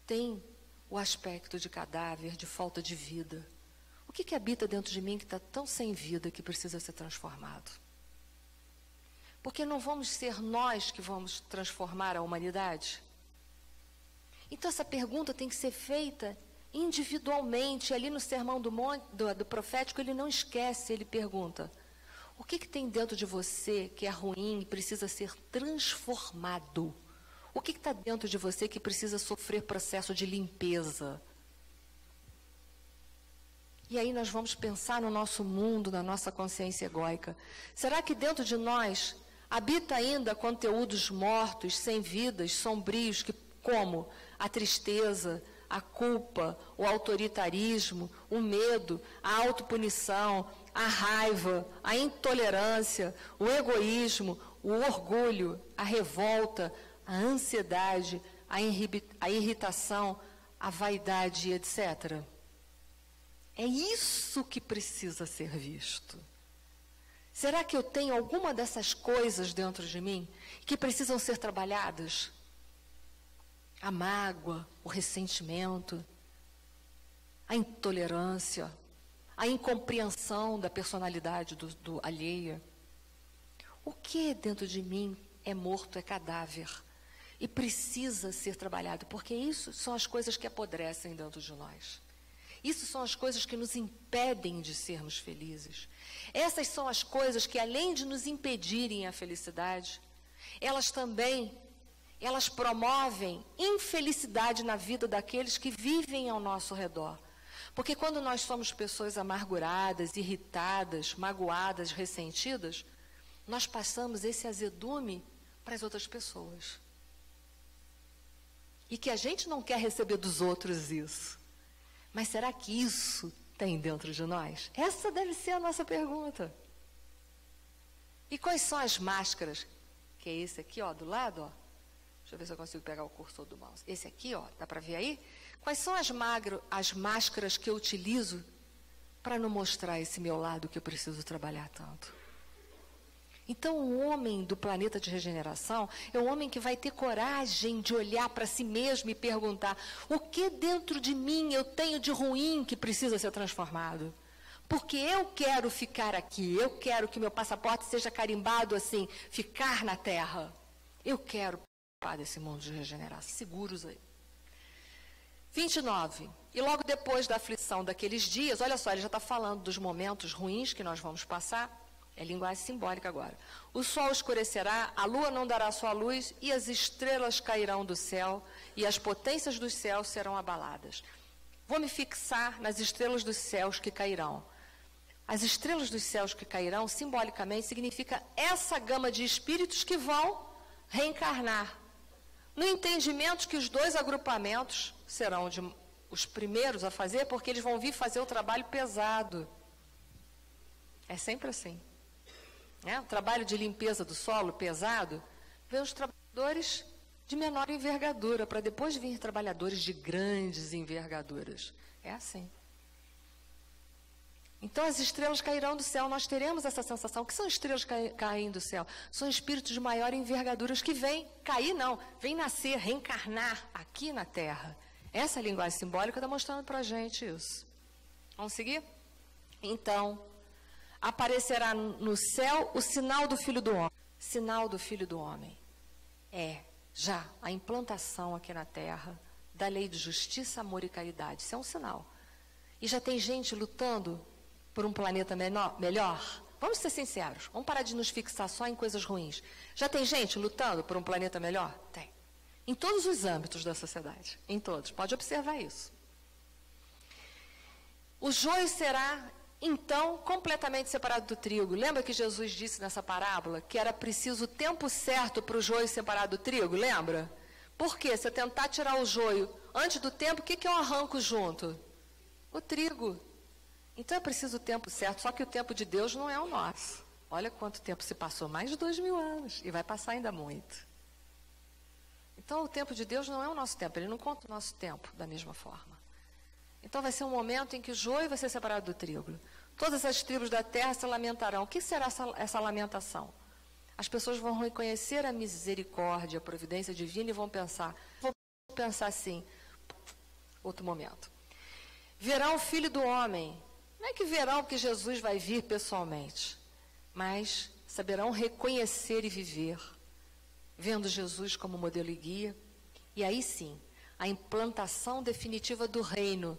tem o aspecto de cadáver, de falta de vida? O que habita dentro de mim que está tão sem vida que precisa ser transformado? Porque não vamos ser nós que vamos transformar a humanidade? Então essa pergunta tem que ser feita individualmente. Ali no Sermão do Profético, ele não esquece, ele pergunta, o que tem dentro de você que é ruim e precisa ser transformado? O que está dentro de você que precisa sofrer processo de limpeza? E aí nós vamos pensar no nosso mundo, na nossa consciência egóica. Será que dentro de nós habita ainda conteúdos mortos, sem vidas, sombrios, como a tristeza, a culpa, o autoritarismo, o medo, a autopunição, a raiva, a intolerância, o egoísmo, o orgulho, a revolta, a ansiedade, a irritação, a vaidade, etc. É isso que precisa ser visto. Será que eu tenho alguma dessas coisas dentro de mim que precisam ser trabalhadas? A mágoa, o ressentimento, a intolerância, a incompreensão da personalidade do alheia. O que dentro de mim é morto, é cadáver, e precisa ser trabalhado, porque isso são as coisas que apodrecem dentro de nós. Isso são as coisas que nos impedem de sermos felizes. Essas são as coisas que, além de nos impedirem a felicidade, elas promovem infelicidade na vida daqueles que vivem ao nosso redor. Porque quando nós somos pessoas amarguradas, irritadas, magoadas, ressentidas, nós passamos esse azedume para as outras pessoas. E que a gente não quer receber dos outros isso. Mas será que isso tem dentro de nós? Essa deve ser a nossa pergunta. E quais são as máscaras? Que é esse aqui, ó, do lado, ó. Deixa eu ver se eu consigo pegar o cursor do mouse. Esse aqui, ó, dá para ver aí? Quais são as máscaras que eu utilizo para não mostrar esse meu lado que eu preciso trabalhar tanto? Então, o homem do planeta de regeneração é um homem que vai ter coragem de olhar para si mesmo e perguntar: o que dentro de mim eu tenho de ruim que precisa ser transformado? Porque eu quero ficar aqui, eu quero que meu passaporte seja carimbado assim, ficar na Terra. Eu quero participar desse mundo de regeneração. Seguros aí. 29. E logo depois da aflição daqueles dias, olha só, ele já está falando dos momentos ruins que nós vamos passar. É linguagem simbólica agora. O sol escurecerá, a lua não dará sua luz, e as estrelas cairão do céu, e as potências dos céus serão abaladas. Vou me fixar nas estrelas dos céus que cairão. As estrelas dos céus que cairão, simbolicamente, significa essa gama de espíritos que vão reencarnar. No entendimento que os dois agrupamentos serão os primeiros a fazer, porque eles vão vir fazer o trabalho pesado. É sempre assim. O trabalho de limpeza do solo pesado, vem os trabalhadores de menor envergadura, para depois vir trabalhadores de grandes envergaduras. É assim. Então, as estrelas cairão do céu, nós teremos essa sensação. O que são estrelas caindo do céu? São espíritos de maior envergadura que vêm cair, não, vêm nascer, reencarnar aqui na Terra. Essa linguagem simbólica está mostrando para a gente isso. Vamos seguir? Então, aparecerá no céu o sinal do Filho do Homem. Sinal do Filho do Homem é já a implantação aqui na Terra da lei de justiça, amor e caridade. Isso é um sinal. E já tem gente lutando por um planeta melhor? Vamos ser sinceros, vamos parar de nos fixar só em coisas ruins. Já tem gente lutando por um planeta melhor? Tem. Em todos os âmbitos da sociedade, em todos. Pode observar isso. O joio será, então, completamente separado do trigo. Lembra que Jesus disse nessa parábola que era preciso o tempo certo para o joio separar do trigo? Lembra? Por quê? Se eu tentar tirar o joio antes do tempo, o que eu arranco junto? O trigo. Então é preciso o tempo certo, só que o tempo de Deus não é o nosso. Olha quanto tempo se passou, mais de 2000 anos, e vai passar ainda muito. Então o tempo de Deus não é o nosso tempo, Ele não conta o nosso tempo da mesma forma. Então vai ser um momento em que o joio vai ser separado do trigo. Todas as tribos da terra se lamentarão. O que será essa lamentação? As pessoas vão reconhecer a misericórdia, a providência divina e vão pensar assim, outro momento. Verão o Filho do Homem. Não é que verão que Jesus vai vir pessoalmente, mas saberão reconhecer e viver, vendo Jesus como modelo e guia. E aí sim, a implantação definitiva do reino,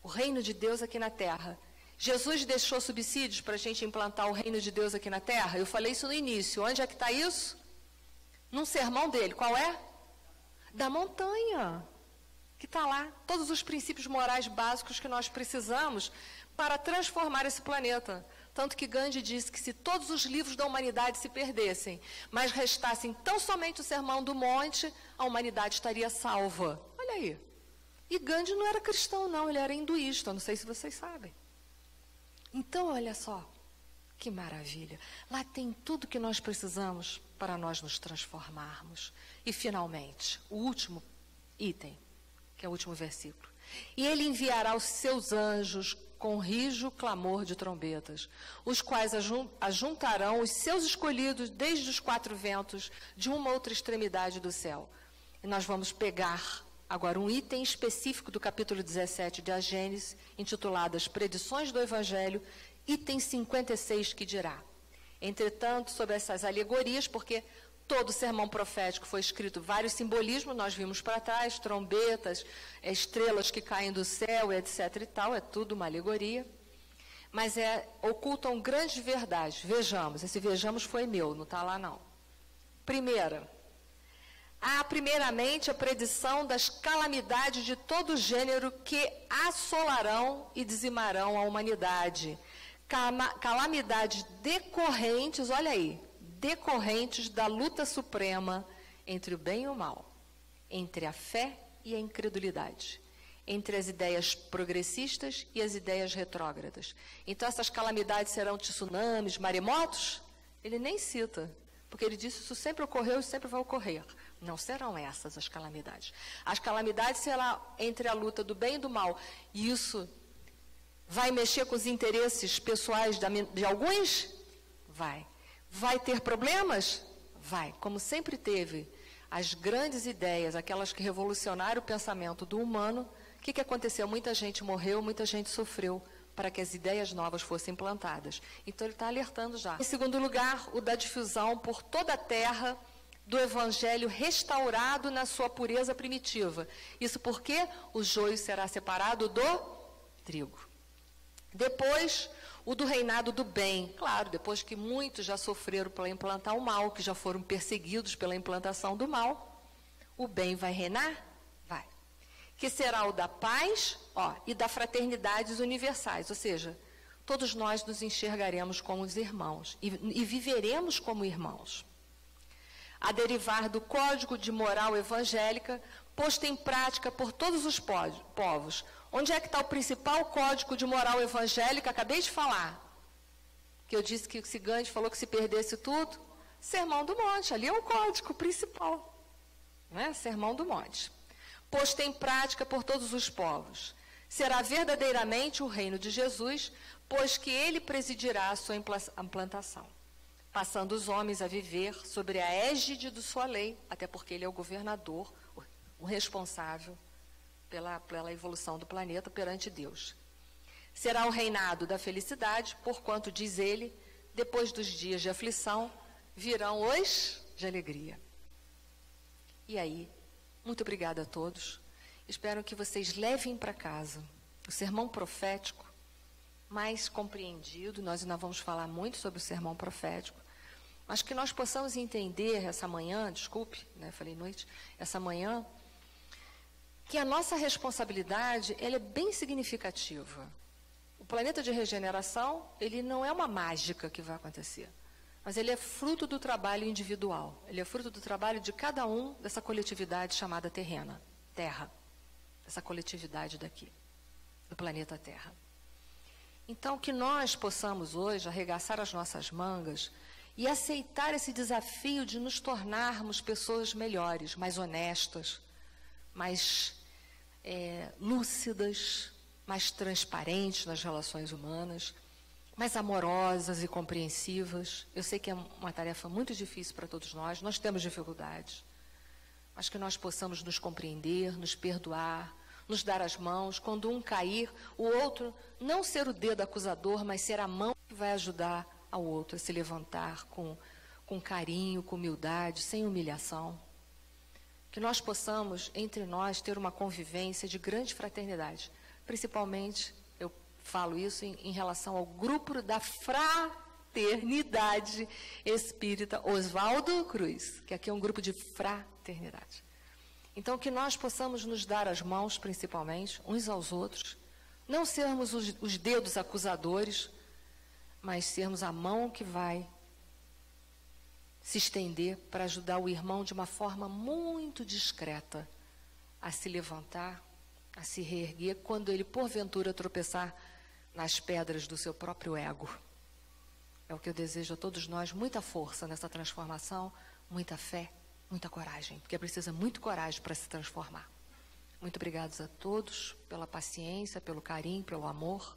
o reino de Deus aqui na terra. Jesus deixou subsídios para a gente implantar o reino de Deus aqui na terra? Eu falei isso no início. Onde é que está isso? Num sermão dele. Qual é? Da montanha. Que está lá. Todos os princípios morais básicos que nós precisamos para transformar esse planeta. Tanto que Gandhi disse que se todos os livros da humanidade se perdessem, mas restassem tão somente o Sermão do Monte, a humanidade estaria salva. Olha aí. E Gandhi não era cristão, não. Ele era hinduísta. Não sei se vocês sabem. Então, olha só, que maravilha. Lá tem tudo que nós precisamos para nós nos transformarmos. E, finalmente, o último item, que é o último versículo. E ele enviará os seus anjos com rijo clamor de trombetas, os quais ajuntarão os seus escolhidos desde os quatro ventos de uma outra extremidade do céu. E nós vamos pegar agora um item específico do capítulo 17 de A Gênesis, intitulado As Predições do Evangelho, item 56, que dirá: entretanto, sobre essas alegorias, porque todo sermão profético foi escrito vários simbolismos, nós vimos para trás, trombetas, estrelas que caem do céu, etc. e tal, é tudo uma alegoria, mas ocultam grandes verdades. Vejamos, esse vejamos foi meu, não está lá não. Há primeiramente a predição das calamidades de todo gênero que assolarão e dizimarão a humanidade. Calamidades decorrentes, olha aí, decorrentes da luta suprema entre o bem e o mal, entre a fé e a incredulidade, entre as ideias progressistas e as ideias retrógradas. Então essas calamidades serão tsunamis, maremotos? Ele nem cita, porque ele disse isso sempre ocorreu e sempre vai ocorrer. Não serão essas as calamidades. As calamidades serão entre a luta do bem e do mal. E isso vai mexer com os interesses pessoais de alguns? Vai. Vai ter problemas? Vai. Como sempre teve. As grandes ideias, aquelas que revolucionaram o pensamento do humano, o que aconteceu? Muita gente morreu, muita gente sofreu para que as ideias novas fossem implantadas. Então ele está alertando já. Em segundo lugar, o da difusão por toda a terra do Evangelho restaurado na sua pureza primitiva. Isso porque o joio será separado do trigo. Depois, o do reinado do bem. Claro, depois que muitos já sofreram para implantar o mal, que já foram perseguidos pela implantação do mal, o bem vai reinar? Vai. Que será o da paz, e da fraternidades universais. Ou seja, todos nós nos enxergaremos como os irmãos e viveremos como irmãos. A derivar do código de moral evangélica, posto em prática por todos os povos. Onde é que está o principal código de moral evangélica? Acabei de falar. Que eu disse que se Gandhi falou que se perdesse tudo, Sermão do Monte, ali é o código principal. Né? Sermão do Monte. Posto em prática por todos os povos. Será verdadeiramente o reino de Jesus, pois que ele presidirá a sua implantação, passando os homens a viver sobre a égide de sua lei, até porque ele é o governador, o responsável pela evolução do planeta perante Deus. Será o reinado da felicidade, porquanto, diz ele, depois dos dias de aflição, virão os de alegria. E aí, muito obrigada a todos. Espero que vocês levem para casa o sermão profético mais compreendido. Nós ainda vamos falar muito sobre o sermão profético, mas que nós possamos entender essa manhã, desculpe, né, falei noite, essa manhã, que a nossa responsabilidade ela é bem significativa. O planeta de regeneração, ele não é uma mágica que vai acontecer, mas ele é fruto do trabalho individual, ele é fruto do trabalho de cada um dessa coletividade chamada Terra, essa coletividade daqui, do planeta Terra. Então, que nós possamos hoje arregaçar as nossas mangas e aceitar esse desafio de nos tornarmos pessoas melhores, mais honestas, mais lúcidas, mais transparentes nas relações humanas, mais amorosas e compreensivas. Eu sei que é uma tarefa muito difícil para todos nós temos dificuldades, mas que nós possamos nos compreender, nos perdoar, nos dar as mãos, quando um cair, o outro não ser o dedo acusador, mas ser a mão que vai ajudar ao outro a se levantar com carinho, com humildade, sem humilhação. Que nós possamos, entre nós, ter uma convivência de grande fraternidade. Principalmente, eu falo isso em relação ao grupo da Fraternidade Espírita Oswaldo Cruz, que aqui é um grupo de fraternidade. Então, que nós possamos nos dar as mãos, principalmente, uns aos outros, não sermos os dedos acusadores, mas sermos a mão que vai se estender para ajudar o irmão de uma forma muito discreta a se levantar, a se reerguer, quando ele, porventura, tropeçar nas pedras do seu próprio ego. É o que eu desejo a todos nós, muita força nessa transformação, muita fé, muita coragem, porque precisa muito coragem para se transformar. Muito obrigados a todos pela paciência, pelo carinho, pelo amor,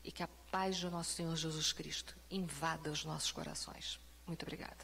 e que a paz do nosso Senhor Jesus Cristo invada os nossos corações. Muito obrigada.